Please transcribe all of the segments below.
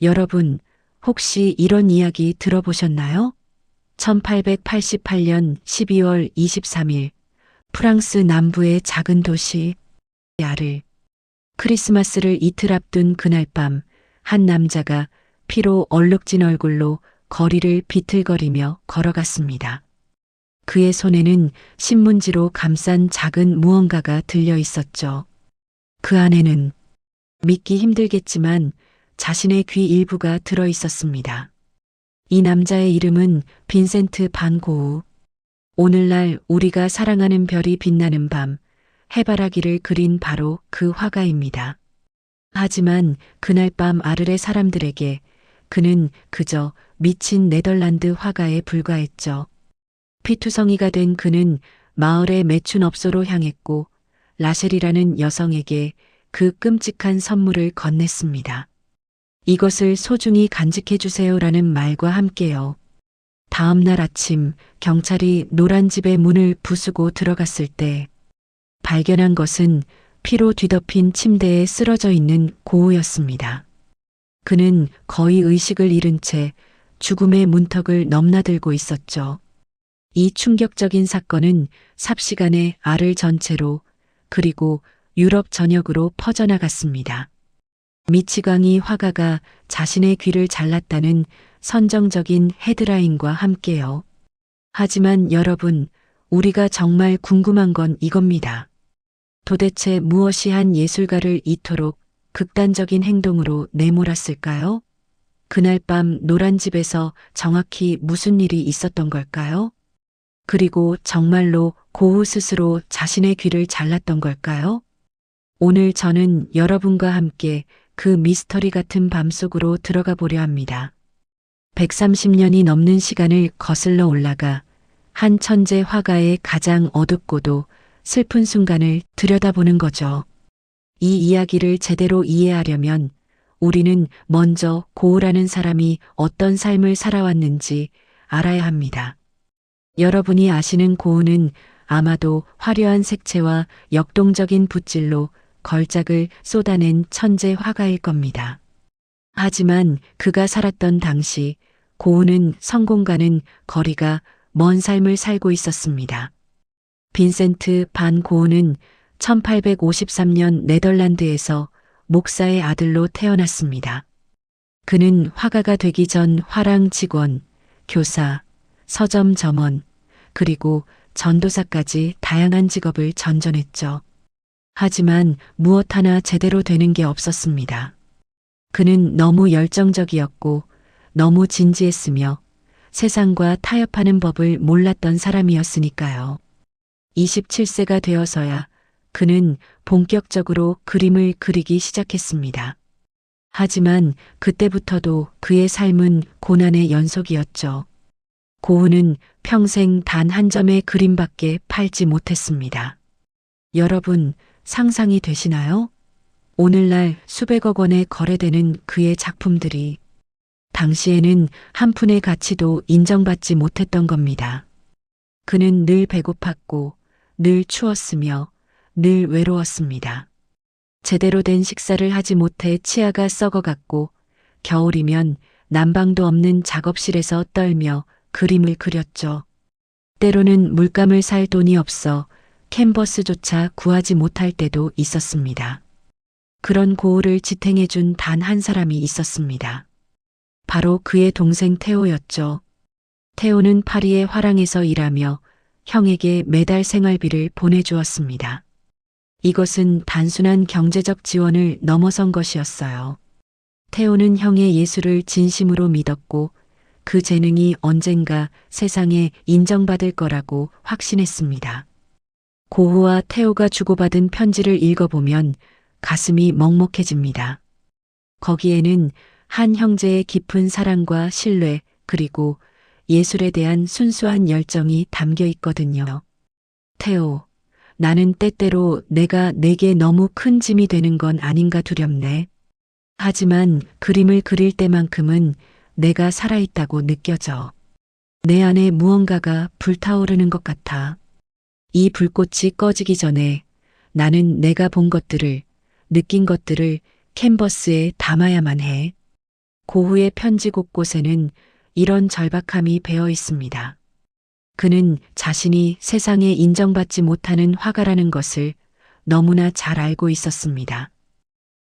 여러분, 혹시 이런 이야기 들어보셨나요? 1888년 12월 23일, 프랑스 남부의 작은 도시 야르. 크리스마스를 이틀 앞둔 그날 밤, 한 남자가 피로 얼룩진 얼굴로 거리를 비틀거리며 걸어갔습니다. 그의 손에는 신문지로 감싼 작은 무언가가 들려 있었죠. 그 안에는 믿기 힘들겠지만 자신의 귀 일부가 들어 있었습니다. 이 남자의 이름은 빈센트 반 고흐. 오늘날 우리가 사랑하는 별이 빛나는 밤, 해바라기를 그린 바로 그 화가입니다. 하지만 그날 밤 아르레 사람들에게 그는 그저 미친 네덜란드 화가에 불과했죠. 피투성이가 된 그는 마을의 매춘업소로 향했고 라셸이라는 여성에게 그 끔찍한 선물을 건넸습니다. 이것을 소중히 간직해 주세요라는 말과 함께요. 다음 날 아침 경찰이 노란 집의 문을 부수고 들어갔을 때 발견한 것은 피로 뒤덮인 침대에 쓰러져 있는 고우였습니다. 그는 거의 의식을 잃은 채 죽음의 문턱을 넘나들고 있었죠. 이 충격적인 사건은 삽시간에 아를 전체로 그리고 유럽 전역으로 퍼져나갔습니다. 미치광이 화가가 자신의 귀를 잘랐다는 선정적인 헤드라인과 함께요. 하지만 여러분, 우리가 정말 궁금한 건 이겁니다. 도대체 무엇이 한 예술가를 이토록 극단적인 행동으로 내몰았을까요? 그날 밤 노란 집에서 정확히 무슨 일이 있었던 걸까요? 그리고 정말로 고흐 스스로 자신의 귀를 잘랐던 걸까요? 오늘 저는 여러분과 함께 그 미스터리 같은 밤 속으로 들어가 보려 합니다. 130년이 넘는 시간을 거슬러 올라가 한 천재 화가의 가장 어둡고도 슬픈 순간을 들여다보는 거죠. 이 이야기를 제대로 이해하려면 우리는 먼저 고흐라는 사람이 어떤 삶을 살아왔는지 알아야 합니다. 여러분이 아시는 고흐는 아마도 화려한 색채와 역동적인 붓질로 걸작을 쏟아낸 천재 화가일 겁니다. 하지만 그가 살았던 당시 고흐는 성공과는 거리가 먼 삶을 살고 있었습니다. 빈센트 반 고흐는 1853년 네덜란드에서 목사의 아들로 태어났습니다. 그는 화가가 되기 전 화랑 직원, 교사, 서점 점원, 그리고 전도사까지 다양한 직업을 전전했죠. 하지만 무엇 하나 제대로 되는 게 없었습니다. 그는 너무 열정적이었고 너무 진지했으며 세상과 타협하는 법을 몰랐던 사람이었으니까요. 27세가 되어서야 그는 본격적으로 그림을 그리기 시작했습니다. 하지만 그때부터도 그의 삶은 고난의 연속이었죠. 고흐는 평생 단 한 점의 그림밖에 팔지 못했습니다. 여러분, 상상이 되시나요? 오늘날 수백억 원에 거래되는 그의 작품들이 당시에는 한 푼의 가치도 인정받지 못했던 겁니다. 그는 늘 배고팠고 늘 추웠으며 늘 외로웠습니다. 제대로 된 식사를 하지 못해 치아가 썩어갔고 겨울이면 난방도 없는 작업실에서 떨며 그림을 그렸죠. 때로는 물감을 살 돈이 없어 캔버스조차 구하지 못할 때도 있었습니다. 그런 고흐를 지탱해준 단 한 사람이 있었습니다. 바로 그의 동생 테오였죠. 테오는 파리의 화랑에서 일하며 형에게 매달 생활비를 보내주었습니다. 이것은 단순한 경제적 지원을 넘어선 것이었어요. 테오는 형의 예술을 진심으로 믿었고 그 재능이 언젠가 세상에 인정받을 거라고 확신했습니다. 고흐와 테오가 주고받은 편지를 읽어보면 가슴이 먹먹해집니다. 거기에는 한 형제의 깊은 사랑과 신뢰 그리고 예술에 대한 순수한 열정이 담겨 있거든요. 테오, 나는 때때로 내가 내게 너무 큰 짐이 되는 건 아닌가 두렵네. 하지만 그림을 그릴 때만큼은 내가 살아있다고 느껴져. 내 안에 무언가가 불타오르는 것 같아. 이 불꽃이 꺼지기 전에 나는 내가 본 것들을, 느낀 것들을 캔버스에 담아야만 해. 고흐의 편지 곳곳에는 이런 절박함이 배어 있습니다. 그는 자신이 세상에 인정받지 못하는 화가라는 것을 너무나 잘 알고 있었습니다.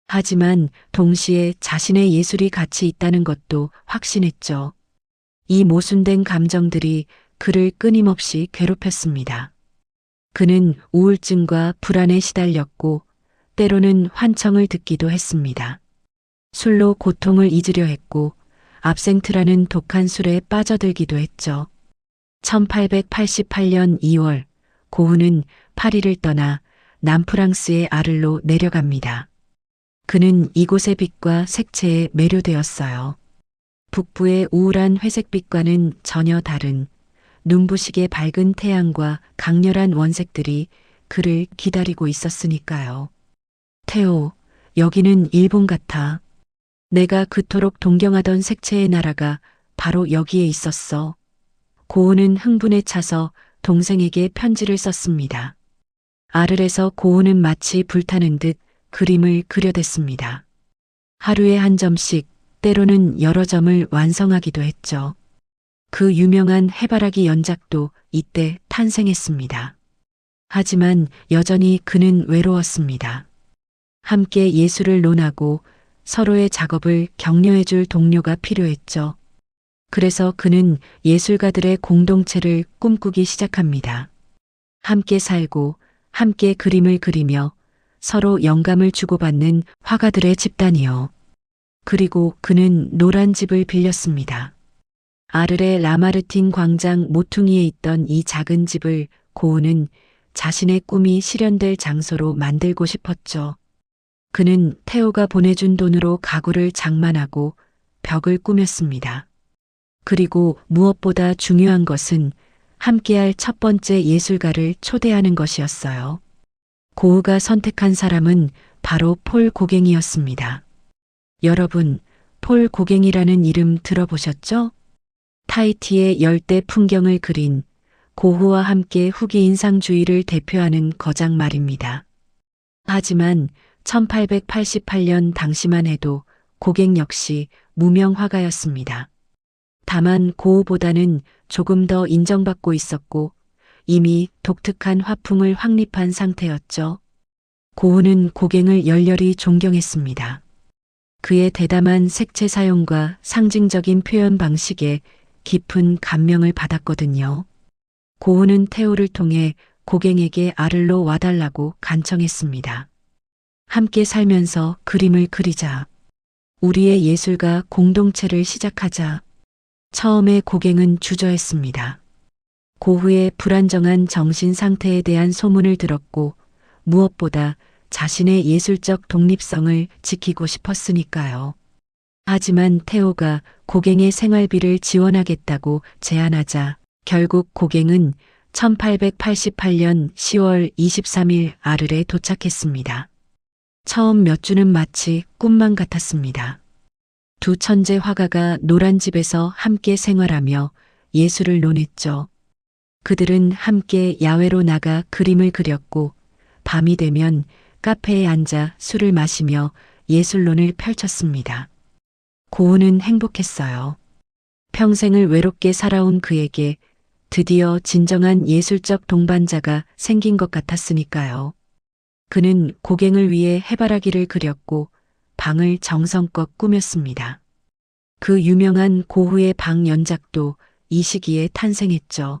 하지만 동시에 자신의 예술이 가치 있다는 것도 확신했죠. 이 모순된 감정들이 그를 끊임없이 괴롭혔습니다. 그는 우울증과 불안에 시달렸고 때로는 환청을 듣기도 했습니다. 술로 고통을 잊으려 했고 압생트라는 독한 술에 빠져들기도 했죠. 1888년 2월 고흐는 파리를 떠나 남프랑스의 아를로 내려갑니다. 그는 이곳의 빛과 색채에 매료되었어요. 북부의 우울한 회색빛과는 전혀 다른 눈부시게 밝은 태양과 강렬한 원색들이 그를 기다리고 있었으니까요. 테오, 여기는 일본 같아. 내가 그토록 동경하던 색채의 나라가 바로 여기에 있었어. 고흐는 흥분에 차서 동생에게 편지를 썼습니다. 아를에서 고흐는 마치 불타는 듯 그림을 그려댔습니다. 하루에 한 점씩, 때로는 여러 점을 완성하기도 했죠. 그 유명한 해바라기 연작도 이때 탄생했습니다. 하지만 여전히 그는 외로웠습니다. 함께 예술을 논하고 서로의 작업을 격려해줄 동료가 필요했죠. 그래서 그는 예술가들의 공동체를 꿈꾸기 시작합니다. 함께 살고 함께 그림을 그리며 서로 영감을 주고받는 화가들의 집단이요. 그리고 그는 노란 집을 빌렸습니다. 아르레 라마르틴 광장 모퉁이에 있던 이 작은 집을 고흐는 자신의 꿈이 실현될 장소로 만들고 싶었죠. 그는 테오가 보내준 돈으로 가구를 장만하고 벽을 꾸몄습니다. 그리고 무엇보다 중요한 것은 함께할 첫 번째 예술가를 초대하는 것이었어요. 고흐가 선택한 사람은 바로 폴 고갱이었습니다. 여러분, 폴 고갱이라는 이름 들어보셨죠? 타히티의 열대 풍경을 그린 고흐와 함께 후기 인상주의를 대표하는 거장 말입니다. 하지만 1888년 당시만 해도 고갱 역시 무명 화가였습니다. 다만 고흐보다는 조금 더 인정받고 있었고 이미 독특한 화풍을 확립한 상태였죠. 고흐는 고갱을 열렬히 존경했습니다. 그의 대담한 색채 사용과 상징적인 표현 방식에 깊은 감명을 받았거든요. 고흐는 테오를 통해 고갱에게 아를로 와달라고 간청했습니다. 함께 살면서 그림을 그리자. 우리의 예술가 공동체를 시작하자. 처음에 고갱은 주저했습니다. 고흐의 불안정한 정신 상태에 대한 소문을 들었고 무엇보다 자신의 예술적 독립성을 지키고 싶었으니까요. 하지만 테오가 고갱의 생활비를 지원하겠다고 제안하자 결국 고갱은 1888년 10월 23일 아르에 도착했습니다. 처음 몇 주는 마치 꿈만 같았습니다. 두 천재 화가가 노란 집에서 함께 생활하며 예술을 논했죠. 그들은 함께 야외로 나가 그림을 그렸고 밤이 되면 카페에 앉아 술을 마시며 예술론을 펼쳤습니다. 고흐는 행복했어요. 평생을 외롭게 살아온 그에게 드디어 진정한 예술적 동반자가 생긴 것 같았으니까요. 그는 고갱을 위해 해바라기를 그렸고 방을 정성껏 꾸몄습니다. 그 유명한 고흐의 방 연작도 이 시기에 탄생했죠.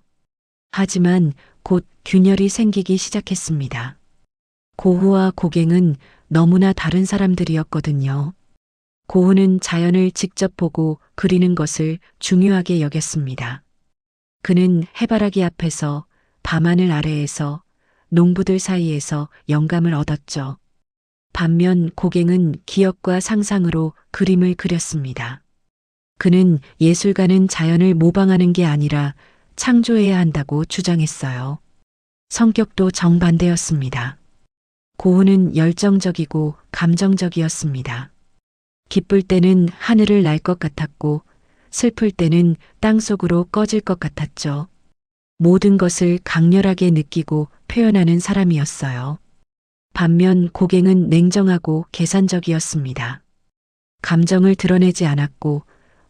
하지만 곧 균열이 생기기 시작했습니다. 고흐와 고갱은 너무나 다른 사람들이었거든요. 고흐는 자연을 직접 보고 그리는 것을 중요하게 여겼습니다. 그는 해바라기 앞에서 밤하늘 아래에서 농부들 사이에서 영감을 얻었죠. 반면 고갱은 기억과 상상으로 그림을 그렸습니다. 그는 예술가는 자연을 모방하는 게 아니라 창조해야 한다고 주장했어요. 성격도 정반대였습니다. 고흐는 열정적이고 감정적이었습니다. 기쁠 때는 하늘을 날 것 같았고 슬플 때는 땅속으로 꺼질 것 같았죠. 모든 것을 강렬하게 느끼고 표현하는 사람이었어요. 반면 고갱은 냉정하고 계산적이었습니다. 감정을 드러내지 않았고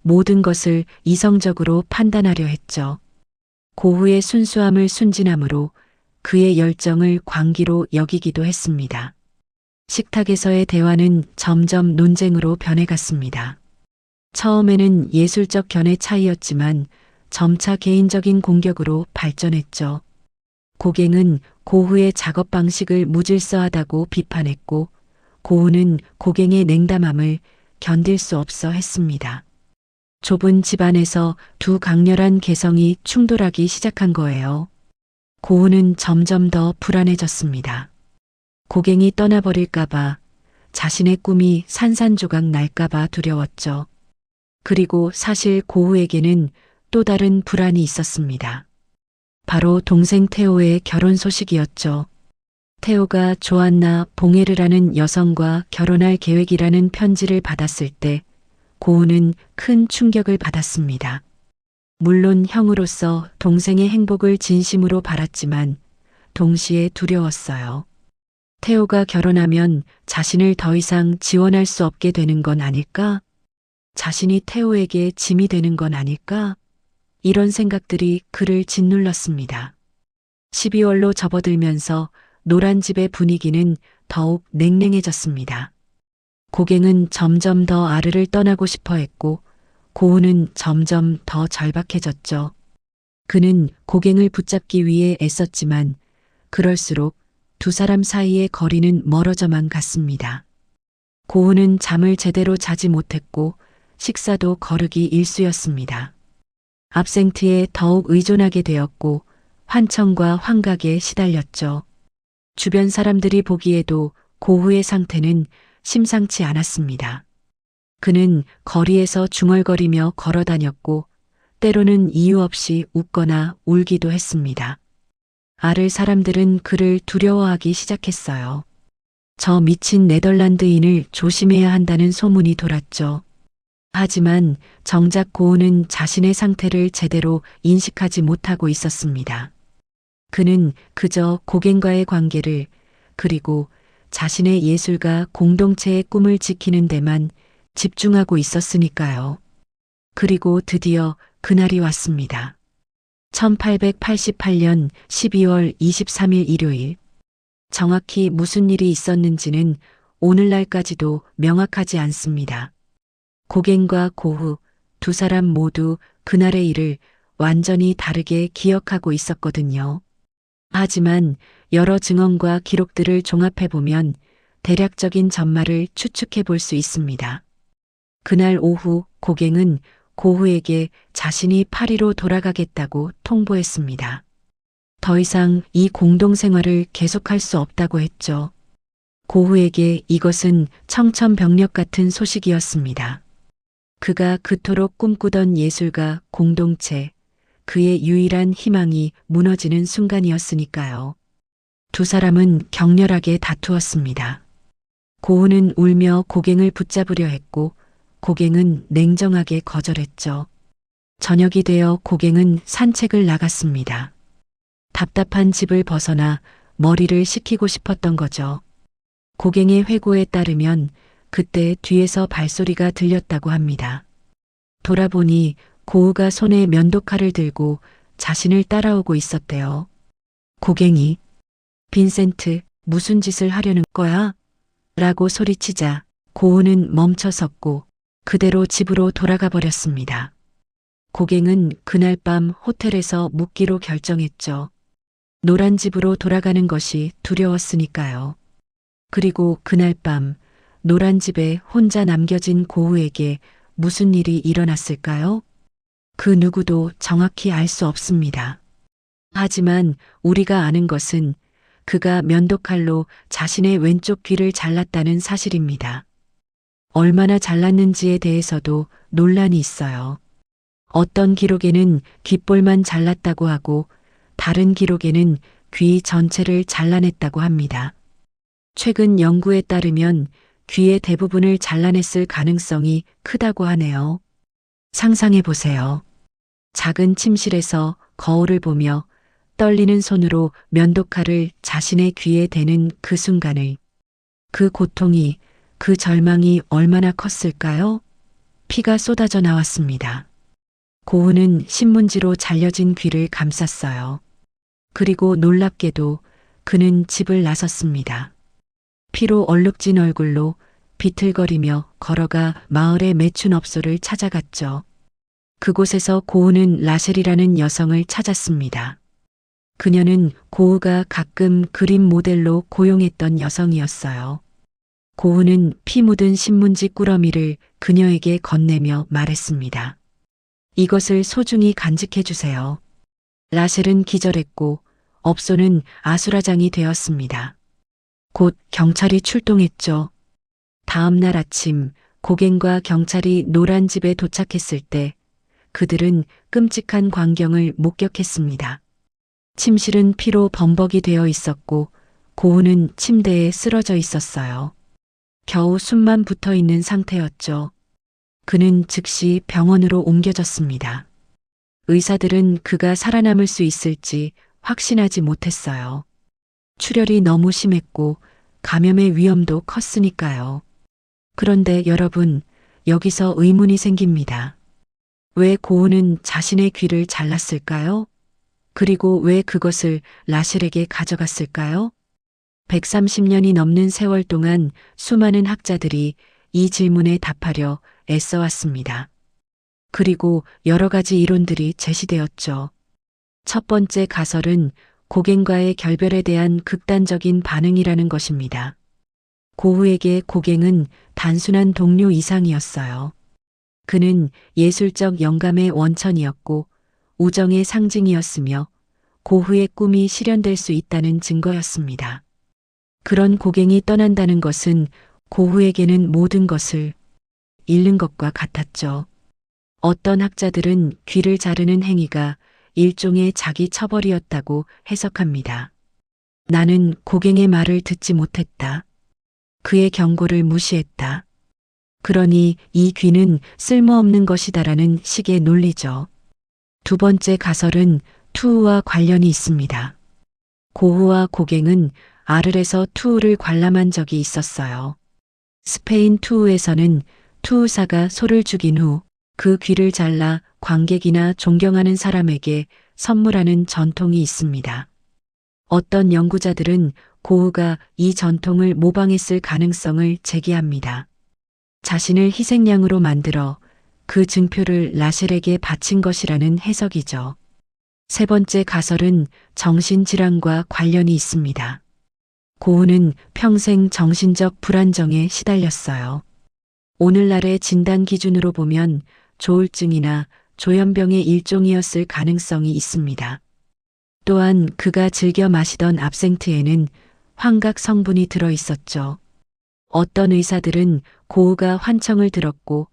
모든 것을 이성적으로 판단하려 했죠. 고흐의 순수함을 순진함으로 그의 열정을 광기로 여기기도 했습니다. 식탁에서의 대화는 점점 논쟁으로 변해갔습니다. 처음에는 예술적 견해 차이였지만 점차 개인적인 공격으로 발전했죠. 고갱은 고흐의 작업 방식을 무질서하다고 비판했고 고흐는 고갱의 냉담함을 견딜 수 없어 했습니다. 좁은 집안에서 두 강렬한 개성이 충돌하기 시작한 거예요. 고흐는 점점 더 불안해졌습니다. 고갱이 떠나버릴까봐, 자신의 꿈이 산산조각 날까봐 두려웠죠. 그리고 사실 고흐에게는 또 다른 불안이 있었습니다. 바로 동생 테오의 결혼 소식이었죠. 테오가 조안나 봉에르라는 여성과 결혼할 계획이라는 편지를 받았을 때 고흐는 큰 충격을 받았습니다. 물론 형으로서 동생의 행복을 진심으로 바랐지만 동시에 두려웠어요. 테오가 결혼하면 자신을 더 이상 지원할 수 없게 되는 건 아닐까? 자신이 테오에게 짐이 되는 건 아닐까? 이런 생각들이 그를 짓눌렀습니다. 12월로 접어들면서 노란 집의 분위기는 더욱 냉랭해졌습니다. 고갱은 점점 더 아르를 떠나고 싶어 했고 고흐는 점점 더 절박해졌죠. 그는 고갱을 붙잡기 위해 애썼지만 그럴수록 두 사람 사이의 거리는 멀어져만 갔습니다. 고흐는 잠을 제대로 자지 못했고 식사도 거르기 일쑤였습니다. 압생트에 더욱 의존하게 되었고 환청과 환각에 시달렸죠. 주변 사람들이 보기에도 고흐의 상태는 심상치 않았습니다. 그는 거리에서 중얼거리며 걸어다녔고 때로는 이유 없이 웃거나 울기도 했습니다. 아를 사람들은 그를 두려워하기 시작했어요. 저 미친 네덜란드인을 조심해야 한다는 소문이 돌았죠. 하지만 정작 고흐는 자신의 상태를 제대로 인식하지 못하고 있었습니다. 그는 그저 고갱과의 관계를 그리고 자신의 예술가 공동체의 꿈을 지키는 데만 집중하고 있었으니까요. 그리고 드디어 그날이 왔습니다. 1888년 12월 23일 일요일. 정확히 무슨 일이 있었는지는 오늘날까지도 명확하지 않습니다. 고갱과 고흐 두 사람 모두 그날의 일을 완전히 다르게 기억하고 있었거든요. 하지만 여러 증언과 기록들을 종합해보면 대략적인 전말을 추측해 볼 수 있습니다. 그날 오후 고갱은 고흐에게 자신이 파리로 돌아가겠다고 통보했습니다. 더 이상 이 공동생활을 계속할 수 없다고 했죠. 고흐에게 이것은 청천벽력 같은 소식이었습니다. 그가 그토록 꿈꾸던 예술가 공동체, 그의 유일한 희망이 무너지는 순간이었으니까요. 두 사람은 격렬하게 다투었습니다. 고흐는 울며 고갱을 붙잡으려 했고 고갱은 냉정하게 거절했죠. 저녁이 되어 고갱은 산책을 나갔습니다. 답답한 집을 벗어나 머리를 식히고 싶었던 거죠. 고갱의 회고에 따르면 그때 뒤에서 발소리가 들렸다고 합니다. 돌아보니 고흐가 손에 면도칼을 들고 자신을 따라오고 있었대요. 고갱이 빈센트, 무슨 짓을 하려는 거야? 라고 소리치자 고흐는 멈춰섰고 그대로 집으로 돌아가 버렸습니다. 고갱은 그날 밤 호텔에서 묵기로 결정했죠. 노란 집으로 돌아가는 것이 두려웠으니까요. 그리고 그날 밤 노란 집에 혼자 남겨진 고흐에게 무슨 일이 일어났을까요? 그 누구도 정확히 알 수 없습니다. 하지만 우리가 아는 것은 그가 면도칼로 자신의 왼쪽 귀를 잘랐다는 사실입니다. 얼마나 잘랐는지에 대해서도 논란이 있어요. 어떤 기록에는 귓볼만 잘랐다고 하고 다른 기록에는 귀 전체를 잘라냈다고 합니다. 최근 연구에 따르면 귀의 대부분을 잘라냈을 가능성이 크다고 하네요. 상상해 보세요. 작은 침실에서 거울을 보며 떨리는 손으로 면도칼을 자신의 귀에 대는 그 순간을, 그 고통이, 그 절망이 얼마나 컸을까요? 피가 쏟아져 나왔습니다. 고은은 신문지로 잘려진 귀를 감쌌어요. 그리고 놀랍게도 그는 집을 나섰습니다. 피로 얼룩진 얼굴로 비틀거리며 걸어가 마을의 매춘업소를 찾아갔죠. 그곳에서 고은은 라셸이라는 여성을 찾았습니다. 그녀는 고은가 가끔 그림 모델로 고용했던 여성이었어요. 고은은 피 묻은 신문지 꾸러미를 그녀에게 건네며 말했습니다. 이것을 소중히 간직해 주세요. 라셸은 기절했고 업소는 아수라장이 되었습니다. 곧 경찰이 출동했죠. 다음 날 아침 고갱과 경찰이 노란 집에 도착했을 때 그들은 끔찍한 광경을 목격했습니다. 침실은 피로 범벅이 되어 있었고 고은은 침대에 쓰러져 있었어요. 겨우 숨만 붙어 있는 상태였죠. 그는 즉시 병원으로 옮겨졌습니다. 의사들은 그가 살아남을 수 있을지 확신하지 못했어요. 출혈이 너무 심했고 감염의 위험도 컸으니까요. 그런데 여러분, 여기서 의문이 생깁니다. 왜 고은은 자신의 귀를 잘랐을까요? 그리고 왜 그것을 라셸에게 가져갔을까요? 130년이 넘는 세월 동안 수많은 학자들이 이 질문에 답하려 애써왔습니다. 그리고 여러 가지 이론들이 제시되었죠. 첫 번째 가설은 고갱과의 결별에 대한 극단적인 반응이라는 것입니다. 고흐에게 고갱은 단순한 동료 이상이었어요. 그는 예술적 영감의 원천이었고 우정의 상징이었으며 고흐의 꿈이 실현될 수 있다는 증거였습니다. 그런 고갱이 떠난다는 것은 고흐에게는 모든 것을 잃는 것과 같았죠. 어떤 학자들은 귀를 자르는 행위가 일종의 자기 처벌이었다고 해석합니다. 나는 고갱의 말을 듣지 못했다. 그의 경고를 무시했다. 그러니 이 귀는 쓸모없는 것이다라는 식의 논리죠. 두 번째 가설은 투우와 관련이 있습니다. 고흐와 고갱은 아르에서 투우를 관람한 적이 있었어요. 스페인 투우에서는 투우사가 소를 죽인 후 그 귀를 잘라 관객이나 존경하는 사람에게 선물하는 전통이 있습니다. 어떤 연구자들은 고흐가 이 전통을 모방했을 가능성을 제기합니다. 자신을 희생양으로 만들어 그 증표를 라셸에게 바친 것이라는 해석이죠. 세 번째 가설은 정신질환과 관련이 있습니다. 고흐는 평생 정신적 불안정에 시달렸어요. 오늘날의 진단 기준으로 보면 조울증이나 조현병의 일종이었을 가능성이 있습니다. 또한 그가 즐겨 마시던 압생트에는 환각 성분이 들어 있었죠. 어떤 의사들은 고흐가 환청을 들었고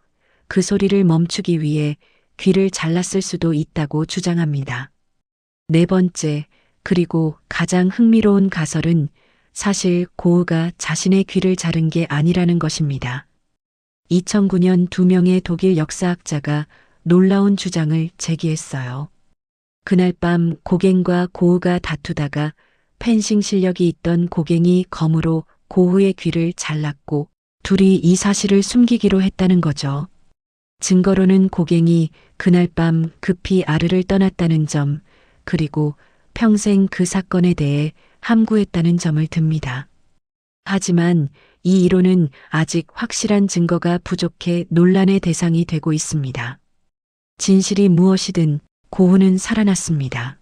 그 소리를 멈추기 위해 귀를 잘랐을 수도 있다고 주장합니다. 네 번째, 그리고 가장 흥미로운 가설은 사실 고흐가 자신의 귀를 자른 게 아니라는 것입니다. 2009년 2명의 독일 역사학자가 놀라운 주장을 제기했어요. 그날 밤 고갱과 고흐가 다투다가 펜싱 실력이 있던 고갱이 검으로 고흐의 귀를 잘랐고 둘이 이 사실을 숨기기로 했다는 거죠. 증거로는 고갱이 그날 밤 급히 아르를 떠났다는 점, 그리고 평생 그 사건에 대해 함구했다는 점을 듭니다. 하지만 이 이론은 아직 확실한 증거가 부족해 논란의 대상이 되고 있습니다. 진실이 무엇이든 고흐는 살아났습니다.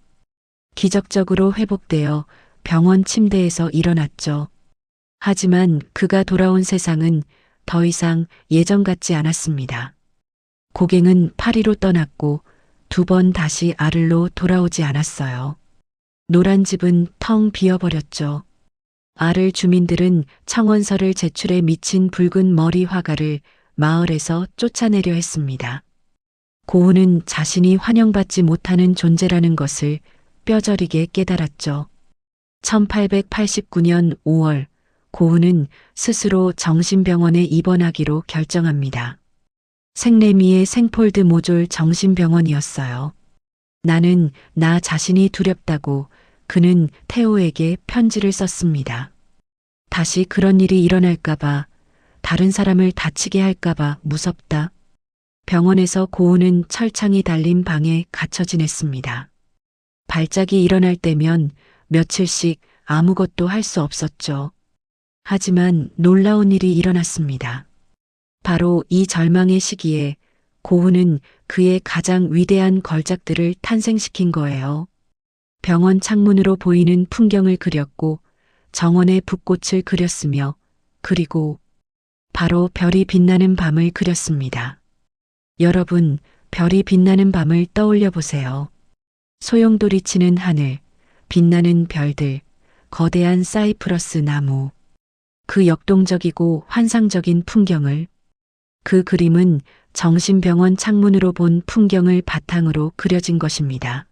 기적적으로 회복되어 병원 침대에서 일어났죠. 하지만 그가 돌아온 세상은 더 이상 예전 같지 않았습니다. 고갱은 파리로 떠났고 2번 다시 아를로 돌아오지 않았어요. 노란 집은 텅 비어버렸죠. 아를 주민들은 청원서를 제출해 미친 붉은 머리 화가를 마을에서 쫓아내려 했습니다. 고흐는 자신이 환영받지 못하는 존재라는 것을 뼈저리게 깨달았죠. 1889년 5월 고흐는 스스로 정신병원에 입원하기로 결정합니다. 생레미의 생폴드 모졸 정신병원이었어요. 나는 나 자신이 두렵다고 그는 테오에게 편지를 썼습니다. 다시 그런 일이 일어날까봐 다른 사람을 다치게 할까봐 무섭다. 병원에서 고우는 철창이 달린 방에 갇혀 지냈습니다. 발작이 일어날 때면 며칠씩 아무것도 할 수 없었죠. 하지만 놀라운 일이 일어났습니다. 바로 이 절망의 시기에 고우는 그의 가장 위대한 걸작들을 탄생시킨 거예요. 병원 창문으로 보이는 풍경을 그렸고 정원의 붓꽃을 그렸으며 그리고 바로 별이 빛나는 밤을 그렸습니다. 여러분, 별이 빛나는 밤을 떠올려 보세요. 소용돌이치는 하늘, 빛나는 별들, 거대한 사이프러스 나무. 그 역동적이고 환상적인 풍경을 그 그림은 정신병원 창문으로 본 풍경을 바탕으로 그려진 것입니다.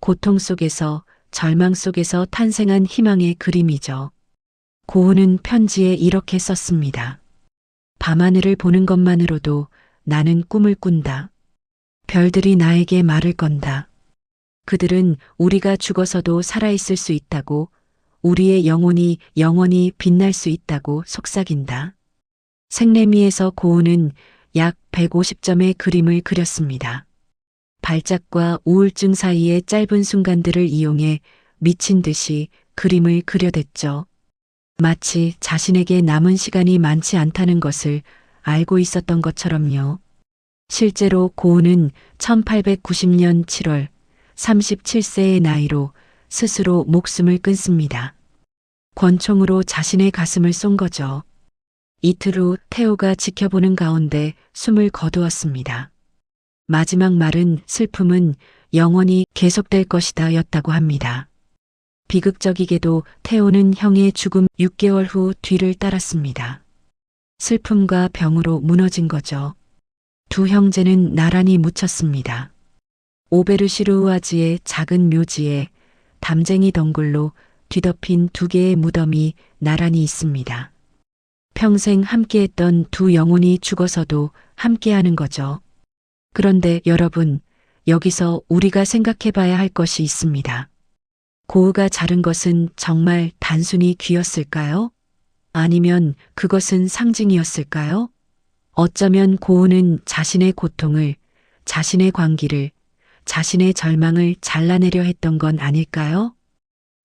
고통 속에서 절망 속에서 탄생한 희망의 그림이죠. 고우는 편지에 이렇게 썼습니다. 밤하늘을 보는 것만으로도 나는 꿈을 꾼다. 별들이 나에게 말을 건다. 그들은 우리가 죽어서도 살아있을 수 있다고, 우리의 영혼이 영원히 빛날 수 있다고 속삭인다. 생레미에서 고우는 약 150점의 그림을 그렸습니다. 발작과 우울증 사이의 짧은 순간들을 이용해 미친 듯이 그림을 그려댔죠. 마치 자신에게 남은 시간이 많지 않다는 것을 알고 있었던 것처럼요. 실제로 고우는 1890년 7월 37세의 나이로 스스로 목숨을 끊습니다. 권총으로 자신의 가슴을 쏜 거죠. 이틀 후 태호가 지켜보는 가운데 숨을 거두었습니다. 마지막 말은 슬픔은 영원히 계속될 것이다 였다고 합니다. 비극적이게도 태호는 형의 죽음 6개월 후 뒤를 따랐습니다. 슬픔과 병으로 무너진 거죠. 두 형제는 나란히 묻혔습니다. 오베르시르우아즈의 작은 묘지에 담쟁이 덩굴로 뒤덮인 두 개의 무덤이 나란히 있습니다. 평생 함께했던 두 영혼이 죽어서도 함께하는 거죠. 그런데 여러분, 여기서 우리가 생각해 봐야 할 것이 있습니다. 고우가 자른 것은 정말 단순히 귀였을까요? 아니면 그것은 상징이었을까요? 어쩌면 고우는 자신의 고통을, 자신의 광기를, 자신의 절망을 잘라내려 했던 건 아닐까요?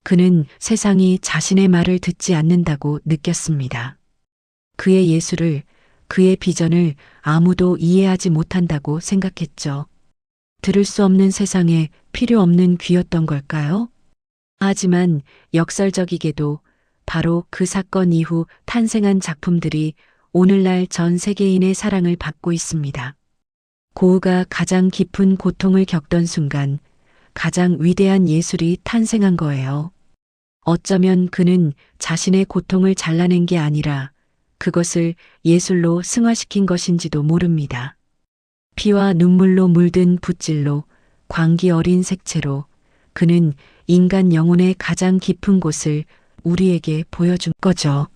그는 세상이 자신의 말을 듣지 않는다고 느꼈습니다. 그의 예술을, 그의 비전을 아무도 이해하지 못한다고 생각했죠. 들을 수 없는 세상에 필요 없는 귀였던 걸까요? 하지만 역설적이게도 바로 그 사건 이후 탄생한 작품들이 오늘날 전 세계인의 사랑을 받고 있습니다. 고우가 가장 깊은 고통을 겪던 순간 가장 위대한 예술이 탄생한 거예요. 어쩌면 그는 자신의 고통을 잘라낸 게 아니라 그것을 예술로 승화시킨 것인지도 모릅니다. 피와 눈물로 물든 붓질로, 광기 어린 색채로 그는 인간 영혼의 가장 깊은 곳을 우리에게 보여준 거죠.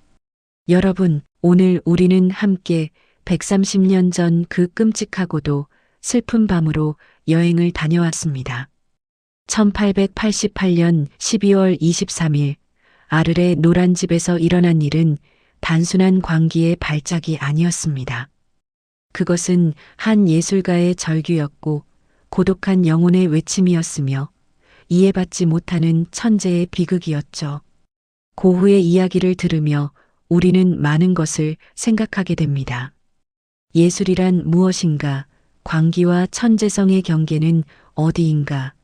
여러분, 오늘 우리는 함께 130년 전 그 끔찍하고도 슬픈 밤으로 여행을 다녀왔습니다. 1888년 12월 23일 아르레 노란 집에서 일어난 일은 단순한 광기의 발작이 아니었습니다. 그것은 한 예술가의 절규였고 고독한 영혼의 외침이었으며 이해받지 못하는 천재의 비극이었죠. 고흐의 이야기를 들으며 우리는 많은 것을 생각하게 됩니다. 예술이란 무엇인가? 광기와 천재성의 경계는 어디인가?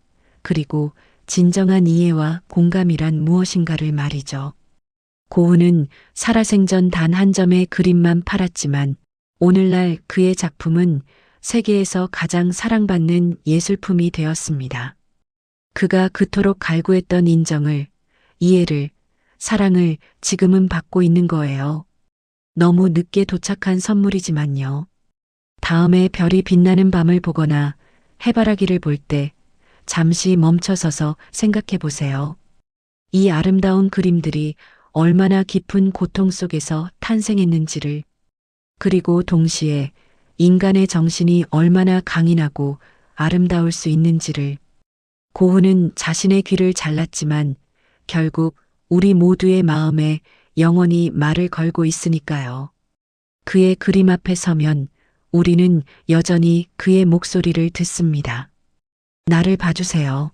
그리고 진정한 이해와 공감이란 무엇인가를 말이죠. 고흐는 살아생전 단 한 점의 그림만 팔았지만 오늘날 그의 작품은 세계에서 가장 사랑받는 예술품이 되었습니다. 그가 그토록 갈구했던 인정을, 이해를, 사랑을 지금은 받고 있는 거예요. 너무 늦게 도착한 선물이지만요. 다음에 별이 빛나는 밤을 보거나 해바라기를 볼 때 잠시 멈춰서서 생각해 보세요. 이 아름다운 그림들이 얼마나 깊은 고통 속에서 탄생했는지를, 그리고 동시에 인간의 정신이 얼마나 강인하고 아름다울 수 있는지를. 고흐는 자신의 귀를 잘랐지만 결국 우리 모두의 마음에 영원히 말을 걸고 있으니까요. 그의 그림 앞에 서면 우리는 여전히 그의 목소리를 듣습니다. 나를 봐주세요.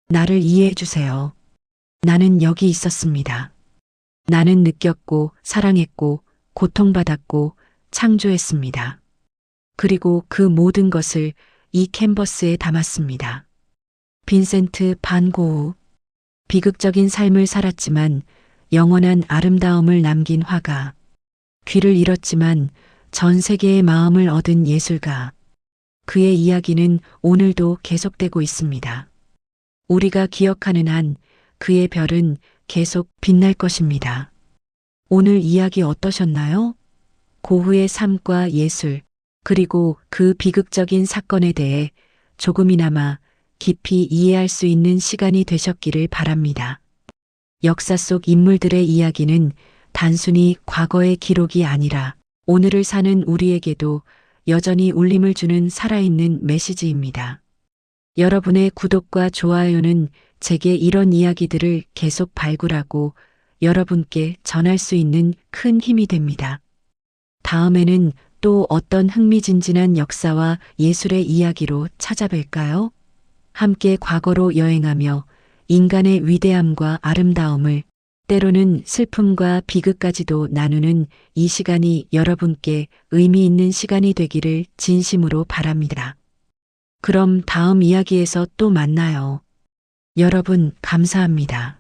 나를 이해해 주세요. 나는 여기 있었습니다. 나는 느꼈고 사랑했고 고통받았고 창조했습니다. 그리고 그 모든 것을 이 캔버스에 담았습니다. 빈센트 반 고흐. 비극적인 삶을 살았지만 영원한 아름다움을 남긴 화가. 귀를 잃었지만 전 세계의 마음을 얻은 예술가. 그의 이야기는 오늘도 계속되고 있습니다. 우리가 기억하는 한 그의 별은 계속 빛날 것입니다. 오늘 이야기 어떠셨나요? 고흐의 삶과 예술, 그리고 그 비극적인 사건에 대해 조금이나마 깊이 이해할 수 있는 시간이 되셨기를 바랍니다. 역사 속 인물들의 이야기는 단순히 과거의 기록이 아니라 오늘을 사는 우리에게도 여전히 울림을 주는 살아있는 메시지입니다. 여러분의 구독과 좋아요는 제게 이런 이야기들을 계속 발굴하고 여러분께 전할 수 있는 큰 힘이 됩니다. 다음에는 또 어떤 흥미진진한 역사와 예술의 이야기로 찾아뵐까요? 함께 과거로 여행하며 인간의 위대함과 아름다움을, 때로는 슬픔과 비극까지도 나누는 이 시간이 여러분께 의미 있는 시간이 되기를 진심으로 바랍니다. 그럼 다음 이야기에서 또 만나요. 여러분, 감사합니다.